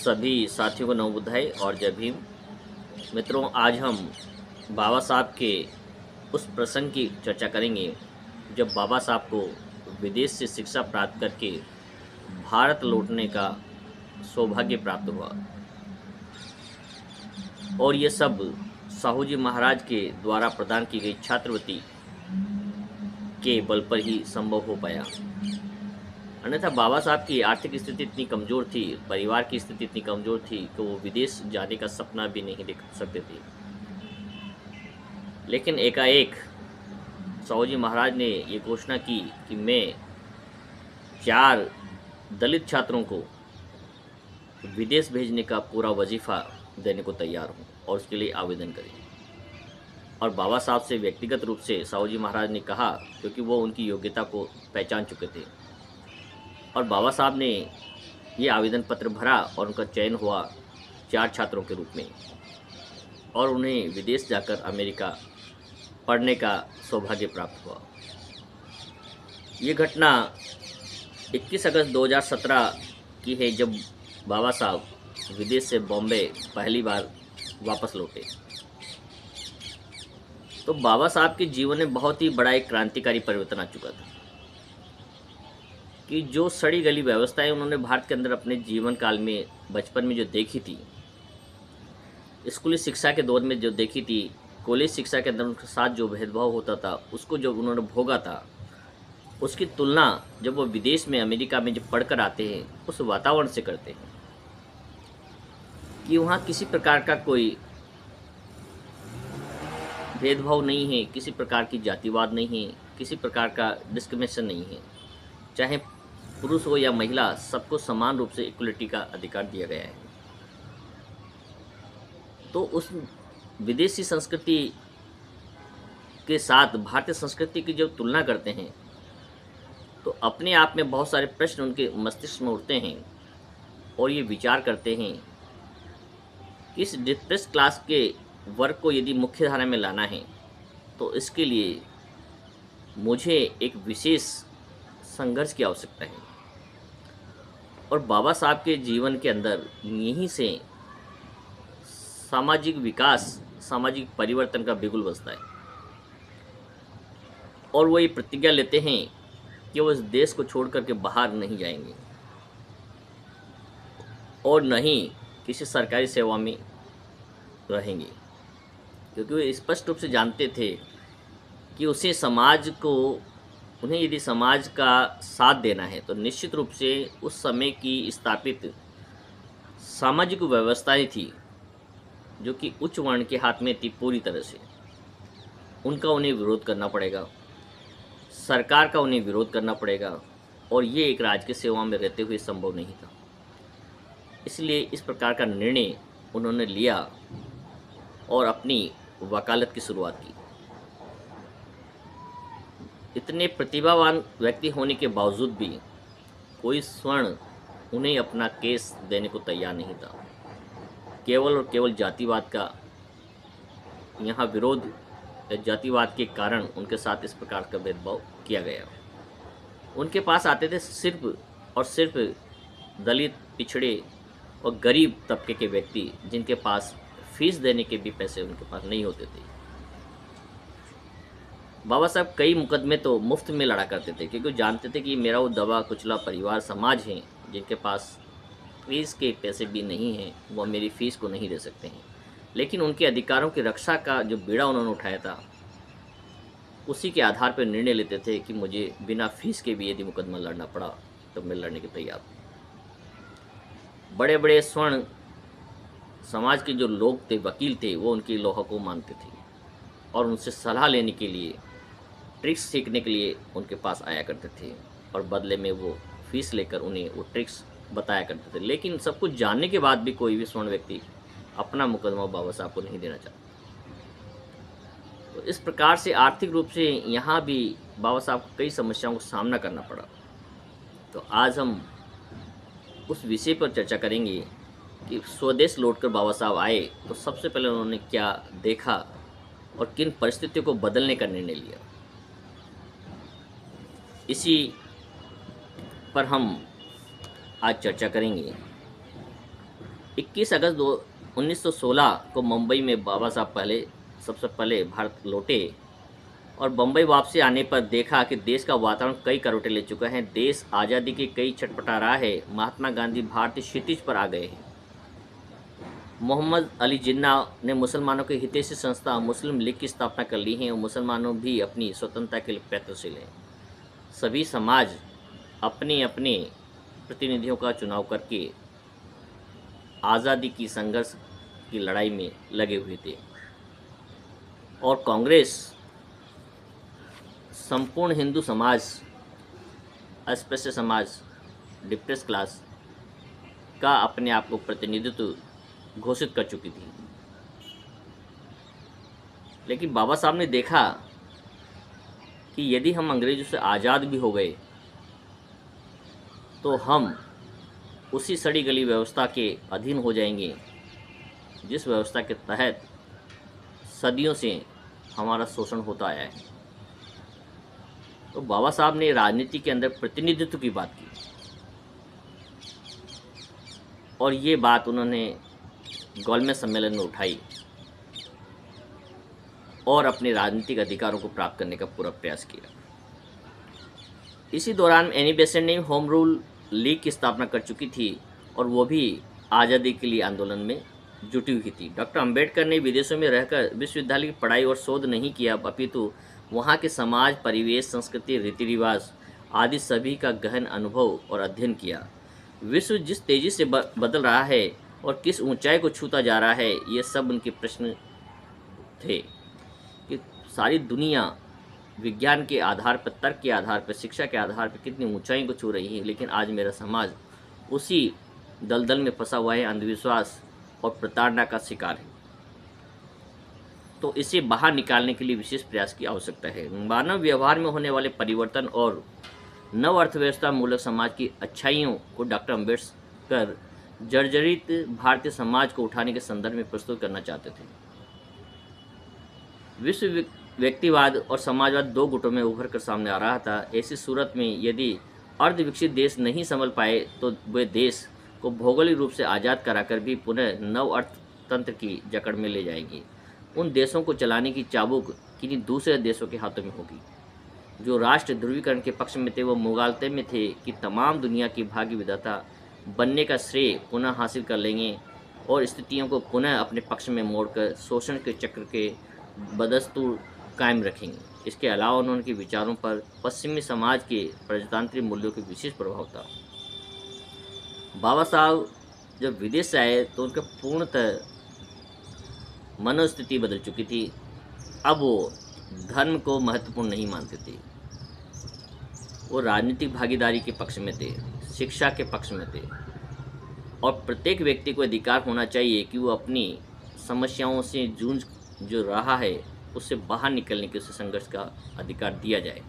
सभी साथियों को नव बुधाई और जय भीम। मित्रों, आज हम बाबा साहब के उस प्रसंग की चर्चा करेंगे जब बाबा साहब को विदेश से शिक्षा प्राप्त करके भारत लौटने का सौभाग्य प्राप्त हुआ और ये सब साहू जी महाराज के द्वारा प्रदान की गई छात्रवृत्ति के बल पर ही संभव हो पाया। अन्यथा बाबा साहब की आर्थिक स्थिति इतनी कमज़ोर थी, परिवार की स्थिति इतनी कमज़ोर थी कि वो विदेश जाने का सपना भी नहीं देख सकते थे। लेकिन एकाएक साहू जी महाराज ने ये घोषणा की कि मैं 4 दलित छात्रों को विदेश भेजने का पूरा वजीफ़ा देने को तैयार हूँ और उसके लिए आवेदन करें। और बाबा साहब से व्यक्तिगत रूप से साहू जी महाराज ने कहा, क्योंकि वो उनकी योग्यता को पहचान चुके थे। और बाबा साहब ने ये आवेदन पत्र भरा और उनका चयन हुआ 4 छात्रों के रूप में और उन्हें विदेश जाकर अमेरिका पढ़ने का सौभाग्य प्राप्त हुआ। ये घटना 21 अगस्त 2017 की है, जब बाबा साहब विदेश से बॉम्बे पहली बार वापस लौटे। तो बाबा साहब के जीवन में बहुत ही बड़ा एक क्रांतिकारी परिवर्तन आ चुका था कि जो सड़ी गली व्यवस्थाएं उन्होंने भारत के अंदर अपने जीवन काल में बचपन में जो देखी थी, स्कूली शिक्षा के दौर में जो देखी थी, कॉलेज शिक्षा के अंदर उनके साथ जो भेदभाव होता था, उसको जब उन्होंने भोगा था, उसकी तुलना जब वो विदेश में अमेरिका में जब पढ़कर आते हैं उस वातावरण से करते हैं कि वहाँ किसी प्रकार का कोई भेदभाव नहीं है, किसी प्रकार की जातिवाद नहीं है, किसी प्रकार का डिस्क्रिमिनेशन नहीं है। चाहे पुरुष हो या महिला, सबको समान रूप से इक्वलिटी का अधिकार दिया गया है। तो उस विदेशी संस्कृति के साथ भारतीय संस्कृति की जब तुलना करते हैं तो अपने आप में बहुत सारे प्रश्न उनके मस्तिष्क में उठते हैं और ये विचार करते हैं कि इस डिप्रेस क्लास के वर्ग को यदि मुख्य धारा में लाना है तो इसके लिए मुझे एक विशेष संघर्ष की आवश्यकता है। और बाबा साहब के जीवन के अंदर यहीं से सामाजिक विकास, सामाजिक परिवर्तन का बिगुल बजता है और वो ये प्रतिज्ञा लेते हैं कि वो इस देश को छोड़ करके बाहर नहीं जाएंगे और न ही किसी सरकारी सेवा में रहेंगे, क्योंकि वे स्पष्ट रूप से जानते थे कि उसे समाज को, उन्हें यदि समाज का साथ देना है तो निश्चित रूप से उस समय की स्थापित सामाजिक व्यवस्थाएं थी जो कि उच्च वर्ण के हाथ में थी पूरी तरह से, उनका उन्हें विरोध करना पड़ेगा, सरकार का उन्हें विरोध करना पड़ेगा और ये एक राज्य की सेवा में रहते हुए संभव नहीं था। इसलिए इस प्रकार का निर्णय उन्होंने लिया और अपनी वकालत की शुरुआत की। इतने प्रतिभावान व्यक्ति होने के बावजूद भी कोई स्वर्ण उन्हें अपना केस देने को तैयार नहीं था। केवल और केवल जातिवाद का यहाँ विरोध, जातिवाद के कारण उनके साथ इस प्रकार का भेदभाव किया गया। उनके पास आते थे सिर्फ और सिर्फ दलित, पिछड़े और गरीब तबके के व्यक्ति जिनके पास फीस देने के भी पैसे उनके पास नहीं होते थे। बाबा साहब कई मुकदमे तो मुफ्त में लड़ा करते थे, क्योंकि जानते थे कि मेरा वो दबा कुचला परिवार समाज है जिनके पास फीस के पैसे भी नहीं हैं, वो मेरी फ़ीस को नहीं दे सकते हैं। लेकिन उनके अधिकारों की रक्षा का जो बीड़ा उन्होंने उठाया था, उसी के आधार पर निर्णय लेते थे कि मुझे बिना फीस के भी यदि मुकदमा लड़ना पड़ा तो मैं लड़ने के तैयार हूँ। बड़े बड़े स्वर्ण समाज के जो लोग थे, वकील थे, वो उनकी लोहा को मानते थे और उनसे सलाह लेने के लिए, ट्रिक्स सीखने के लिए उनके पास आया करते थे और बदले में वो फीस लेकर उन्हें वो ट्रिक्स बताया करते थे। लेकिन सब कुछ जानने के बाद भी कोई भी स्वर्ण व्यक्ति अपना मुकदमा बाबा साहब को नहीं देना चाहता। तो इस प्रकार से आर्थिक रूप से यहाँ भी बाबा साहब को कई समस्याओं का सामना करना पड़ा। तो आज हम उस विषय पर चर्चा करेंगे कि स्वदेश लौटकर बाबा साहब आए तो सबसे पहले उन्होंने क्या देखा और किन परिस्थितियों को बदलने का निर्णय लिया। इसी पर हम आज चर्चा करेंगे। 21 अगस्त 1916 को मुंबई में बाबा साहब सबसे पहले भारत लौटे और बम्बई वापसी आने पर देखा कि देश का वातावरण कई करवटें ले चुका है। देश आज़ादी के कई छटपटा रहा है। महात्मा गांधी भारतीय क्षितिज पर आ गए हैं। मोहम्मद अली जिन्ना ने मुसलमानों की हितैषी संस्था मुस्लिम लीग की स्थापना कर ली है और मुसलमानों भी अपनी स्वतंत्रता के लिए प्रयत्नशील हैं। सभी समाज अपने अपने प्रतिनिधियों का चुनाव करके आज़ादी की संघर्ष की लड़ाई में लगे हुए थे और कांग्रेस संपूर्ण हिंदू समाज, अस्पृश्य समाज, डिप्रेस क्लास का अपने आप को प्रतिनिधित्व घोषित कर चुकी थी। लेकिन बाबा साहब ने देखा कि यदि हम अंग्रेजों से आज़ाद भी हो गए तो हम उसी सड़ी गली व्यवस्था के अधीन हो जाएंगे जिस व्यवस्था के तहत सदियों से हमारा शोषण होता आया है। तो बाबा साहब ने राजनीति के अंदर प्रतिनिधित्व की बात की और ये बात उन्होंने गोलमेज सम्मेलन में उठाई और अपने राजनीतिक अधिकारों को प्राप्त करने का पूरा प्रयास किया। इसी दौरान एनी बेसेंट ने होम रूल लीग की स्थापना कर चुकी थी और वो भी आज़ादी के लिए आंदोलन में जुटी हुई थी। डॉक्टर अंबेडकर ने विदेशों में रहकर विश्वविद्यालय की पढ़ाई और शोध नहीं किया, अपितु वहाँ के समाज, परिवेश, संस्कृति, रीति रिवाज आदि सभी का गहन अनुभव और अध्ययन किया। विश्व जिस तेज़ी से बदल रहा है और किस ऊंचाई को छूता जा रहा है, ये सब उनके प्रश्न थे कि सारी दुनिया विज्ञान के आधार पर, तर्क के आधार पर, शिक्षा के आधार पर कितनी ऊंचाई को छू रही है, लेकिन आज मेरा समाज उसी दलदल में फंसा हुआ है, अंधविश्वास और प्रताड़ना का शिकार है। तो इसे बाहर निकालने के लिए विशेष प्रयास की आवश्यकता है। मानव व्यवहार में होने वाले परिवर्तन और नव अर्थव्यवस्था मूलक समाज की अच्छाइयों को डॉक्टर अम्बेडकर जर्जरित भारतीय समाज को उठाने के संदर्भ में प्रस्तुत करना चाहते थे। विश्व व्यक्तिवाद और समाजवाद दो गुटों में उभर कर सामने आ रहा था। ऐसी सूरत में यदि अर्धविकसित देश नहीं संभल पाए तो वे देश को भौगोलिक रूप से आज़ाद कराकर भी पुनः नव अर्थतंत्र की जकड़ में ले जाएंगे। उन देशों को चलाने की चाबुक किन्हीं दूसरे देशों के हाथों में होगी। जो राष्ट्र ध्रुवीकरण के पक्ष में थे वो मुगालते में थे कि तमाम दुनिया की भाग्य विधाता बनने का श्रेय पुनः हासिल कर लेंगे और स्थितियों को पुनः अपने पक्ष में मोड़कर शोषण के चक्र के बदस्तूर कायम रखेंगे। इसके अलावा उनके विचारों पर पश्चिमी समाज के प्रजातांत्रिक मूल्यों के विशेष प्रभाव था। बाबा साहब जब विदेश से आए तो उनका पूर्णतः मनोस्थिति बदल चुकी थी। अब वो धर्म को महत्वपूर्ण नहीं मानते थे, वो राजनीतिक भागीदारी के पक्ष में थे, शिक्षा के पक्ष में थे और प्रत्येक व्यक्ति को अधिकार होना चाहिए कि वो अपनी समस्याओं से जूझ जो रहा है उससे बाहर निकलने के, उसे संघर्ष का अधिकार दिया जाए।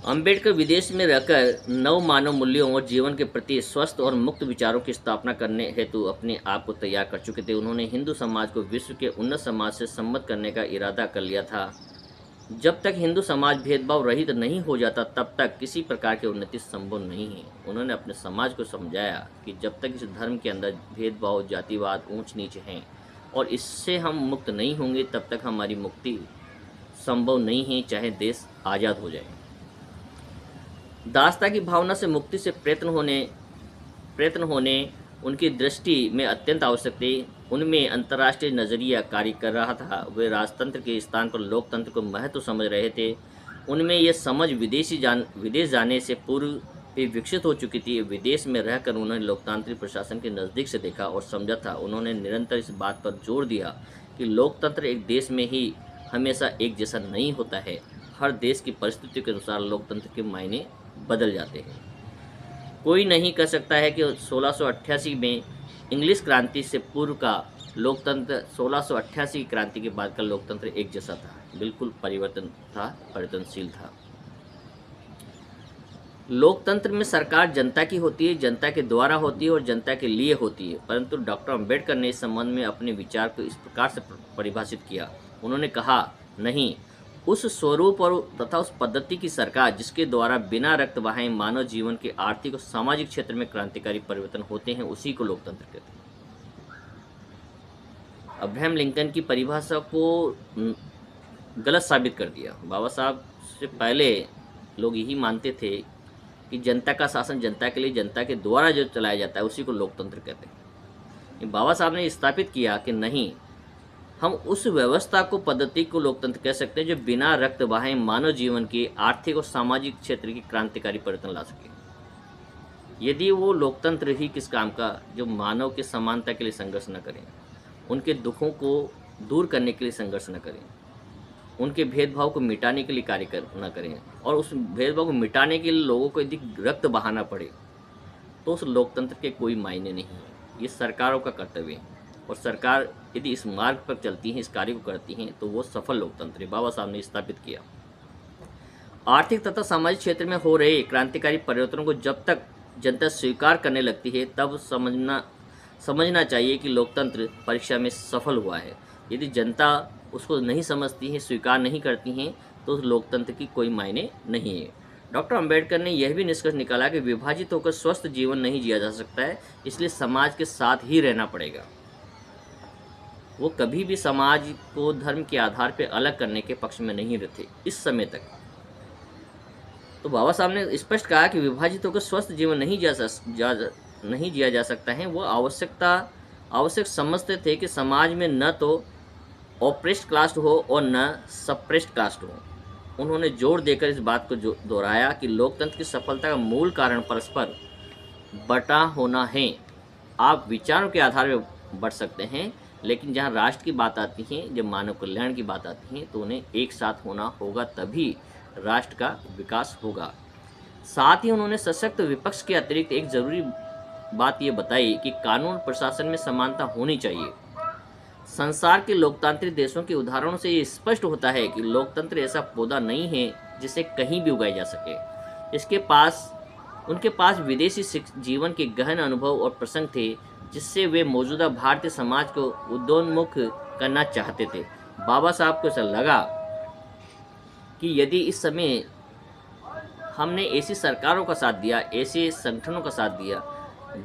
अंबेडकर विदेश में रहकर नव मानव मूल्यों और जीवन के प्रति स्वस्थ और मुक्त विचारों की स्थापना करने हेतु अपने आप को तैयार कर चुके थे। उन्होंने हिंदू समाज को विश्व के उन्नत समाज से सम्मत करने का इरादा कर लिया था। जब तक हिंदू समाज भेदभाव रहित नहीं हो जाता तब तक किसी प्रकार की उन्नति संभव नहीं है। उन्होंने अपने समाज को समझाया कि जब तक इस धर्म के अंदर भेदभाव, जातिवाद, ऊंच नीच हैं और इससे हम मुक्त नहीं होंगे तब तक हमारी मुक्ति संभव नहीं है, चाहे देश आज़ाद हो जाए। दासता की भावना से मुक्ति से प्रयत्न होने उनकी दृष्टि में अत्यंत आवश्यक थे। उनमें अंतर्राष्ट्रीय नज़रिया कार्य कर रहा था। वे राजतंत्र के स्थान पर लोकतंत्र को महत्व समझ रहे थे। उनमें यह समझ विदेश जाने से पूर्व भी विकसित हो चुकी थी। विदेश में रहकर उन्होंने लोकतांत्रिक प्रशासन के नज़दीक से देखा और समझा था। उन्होंने निरंतर इस बात पर जोर दिया कि लोकतंत्र एक देश में ही हमेशा एक जैसा नहीं होता है। हर देश की परिस्थिति के अनुसार लोकतंत्र के मायने बदल जाते हैं। कोई नहीं कह सकता है कि 1688 में इंग्लिश क्रांति से पूर्व का लोकतंत्र 1688 की क्रांति के बाद का लोकतंत्र एक जैसा था। बिल्कुल परिवर्तनशील था। लोकतंत्र में सरकार जनता की होती है, जनता के द्वारा होती है और जनता के लिए होती है। परंतु डॉक्टर अंबेडकर ने इस संबंध में अपने विचार को इस प्रकार से परिभाषित किया। उन्होंने कहा, नहीं, उस स्वरूप और तथा उस पद्धति की सरकार जिसके द्वारा बिना रक्त बहाए मानव जीवन के आर्थिक और सामाजिक क्षेत्र में क्रांतिकारी परिवर्तन होते हैं, उसी को लोकतंत्र कहते हैं। अब्राहम लिंकन की परिभाषा को गलत साबित कर दिया। बाबा साहब से पहले लोग यही मानते थे कि जनता का शासन जनता के लिए, जनता के द्वारा जो चलाया जाता है उसी को लोकतंत्र कहते हैं। बाबा साहब ने स्थापित किया कि नहीं, हम उस व्यवस्था को, पद्धति को लोकतंत्र कह सकते हैं जो बिना रक्त बहाए मानव जीवन के आर्थिक और सामाजिक क्षेत्र की क्रांतिकारी परिवर्तन ला सके। यदि वो लोकतंत्र ही किस काम का जो मानव के समानता के लिए संघर्ष न करें, उनके दुखों को दूर करने के लिए संघर्ष न करें, उनके भेदभाव को मिटाने के लिए कार्य न करें, और उस भेदभाव को मिटाने के लिए लोगों को यदि रक्त बहाना पड़े, तो उस लोकतंत्र के कोई मायने नहीं है। ये सरकारों का कर्तव्य है, और सरकार यदि इस मार्ग पर चलती है, इस कार्य को करती हैं, तो वो सफल लोकतंत्र है। बाबा साहब ने स्थापित किया। आर्थिक तथा सामाजिक क्षेत्र में हो रहे क्रांतिकारी परिवर्तनों को जब तक जनता स्वीकार करने लगती है, तब समझना चाहिए कि लोकतंत्र परीक्षा में सफल हुआ है। यदि जनता उसको नहीं समझती है, स्वीकार नहीं करती हैं, तो उस लोकतंत्र की कोई मायने नहीं है। डॉक्टर अंबेडकर ने यह भी निष्कर्ष निकाला कि विभाजित होकर स्वस्थ जीवन नहीं जिया जा सकता है, इसलिए समाज के साथ ही रहना पड़ेगा। वो कभी भी समाज को धर्म के आधार पर अलग करने के पक्ष में नहीं रहते इस समय तक। तो बाबा साहब ने स्पष्ट कहा कि विभाजित होकर स्वस्थ जीवन नहीं जिया जा सकता है। वो आवश्यक समझते थे कि समाज में न तो ऑप्रेस्ड कास्ट हो और न सप्रेस्ड कास्ट हो। उन्होंने जोर देकर इस बात को दोहराया कि लोकतंत्र की सफलता का मूल कारण परस्पर बटा होना है। आप विचारों के आधार पर बढ़ सकते हैं, लेकिन जहाँ राष्ट्र की बात आती है, जब मानव कल्याण की बात आती है, तो उन्हें एक साथ होना होगा, तभी राष्ट्र का विकास होगा। साथ ही उन्होंने सशक्त विपक्ष के अतिरिक्त एक जरूरी बात ये बताई कि कानून प्रशासन में समानता होनी चाहिए। संसार के लोकतांत्रिक देशों के उदाहरणों से ये स्पष्ट होता है कि लोकतंत्र ऐसा पौधा नहीं है जिसे कहीं भी उगाया जा सके। उनके पास विदेशी जीवन के गहन अनुभव और प्रसंग थे, जिससे वे मौजूदा भारतीय समाज को उद्योन्मुख करना चाहते थे। बाबा साहब को ऐसा लगा कि यदि इस समय हमने ऐसी सरकारों का साथ दिया, ऐसे संगठनों का साथ दिया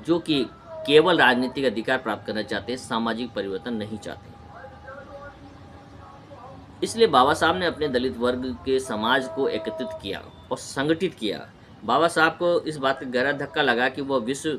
जो कि केवल राजनीतिक अधिकार प्राप्त करना चाहते हैं, सामाजिक परिवर्तन नहीं चाहते, इसलिए बाबा साहब ने अपने दलित वर्ग के समाज को एकत्रित किया और संगठित किया। बाबा साहब को इस बात का गहरा धक्का लगा कि वह विश्व